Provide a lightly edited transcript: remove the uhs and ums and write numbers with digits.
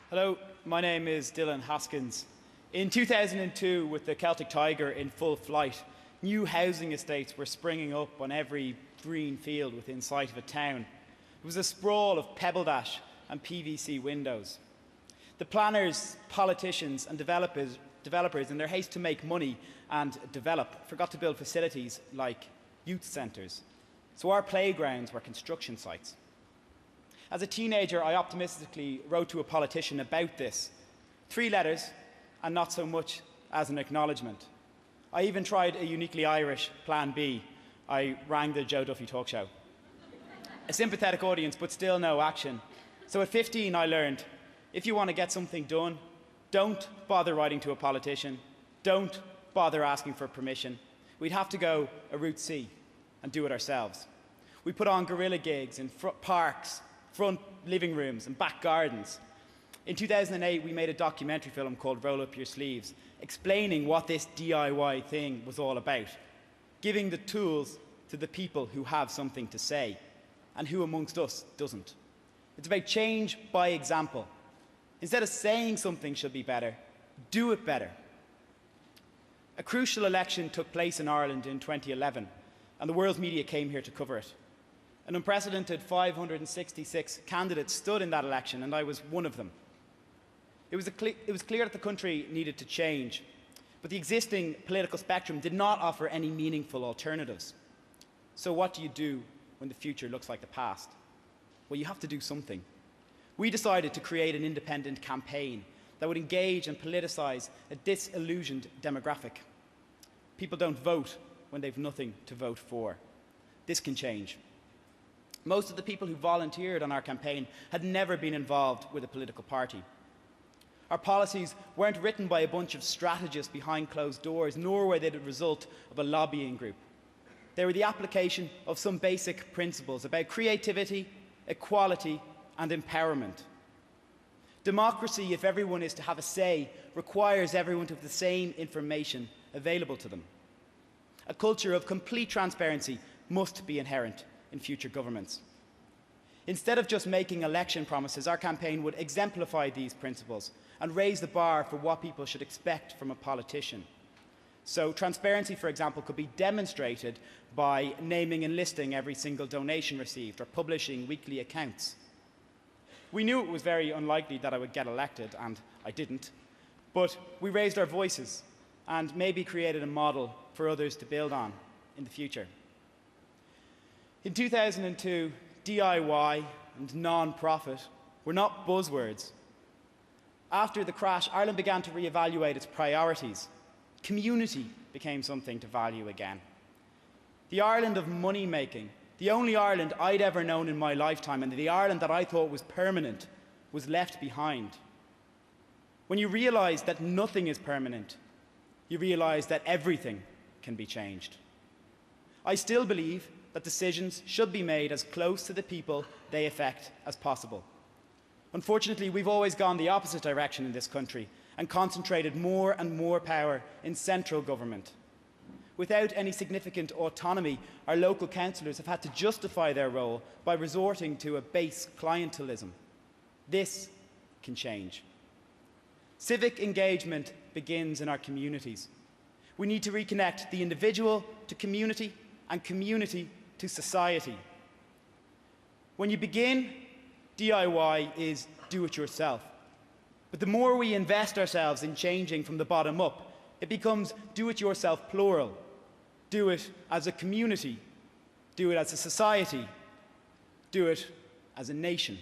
Hello, my name is Dylan Haskins. In 2002, with the Celtic Tiger in full flight, new housing estates were springing up on every green field within sight of a town. It was a sprawl of pebble dash and PVC windows. The planners, politicians and developers in their haste to make money and develop forgot to build facilities like youth centres. So our playgrounds were construction sites. As a teenager, I optimistically wrote to a politician about this. 3 letters, and not so much as an acknowledgement. I even tried a uniquely Irish plan B. I rang the Joe Duffy talk show. A sympathetic audience, but still no action. So at 15, I learned, if you want to get something done, don't bother writing to a politician. Don't bother asking for permission. We'd have to go a route C and do it ourselves. We put on guerrilla gigs in parks, front living rooms and back gardens. In 2008, we made a documentary film called Roll Up Your Sleeves, explaining what this DIY thing was all about, giving the tools to the people who have something to say, and who amongst us doesn't. It's about change by example. Instead of saying something should be better, do it better. A crucial election took place in Ireland in 2011, and the world's media came here to cover it. An unprecedented 566 candidates stood in that election, and I was one of them. It was clear that the country needed to change, but the existing political spectrum did not offer any meaningful alternatives. So what do you do when the future looks like the past? Well, you have to do something. We decided to create an independent campaign that would engage and politicise a disillusioned demographic. People don't vote when they've nothing to vote for. This can change. Most of the people who volunteered on our campaign had never been involved with a political party. Our policies weren't written by a bunch of strategists behind closed doors, nor were they the result of a lobbying group. They were the application of some basic principles about creativity, equality, and empowerment. Democracy, if everyone is to have a say, requires everyone to have the same information available to them. A culture of complete transparency must be inherent in future governments. Instead of just making election promises, our campaign would exemplify these principles and raise the bar for what people should expect from a politician. So transparency, for example, could be demonstrated by naming and listing every single donation received or publishing weekly accounts. We knew it was very unlikely that I would get elected, and I didn't, but we raised our voices and maybe created a model for others to build on in the future. In 2002, DIY and non-profit were not buzzwords. After the crash, Ireland began to reevaluate its priorities. Community became something to value again. The Ireland of money-making, the only Ireland I'd ever known in my lifetime, and the Ireland that I thought was permanent, was left behind. When you realise that nothing is permanent, you realise that everything can be changed. I still believe that decisions should be made as close to the people they affect as possible. Unfortunately, we've always gone the opposite direction in this country and concentrated more and more power in central government. Without any significant autonomy, our local councillors have had to justify their role by resorting to a base clientelism. This can change. Civic engagement begins in our communities. We need to reconnect the individual to community and community to society. When you begin, DIY is do it yourself. But the more we invest ourselves in changing from the bottom up, it becomes do it yourself plural. Do it as a community. Do it as a society. Do it as a nation.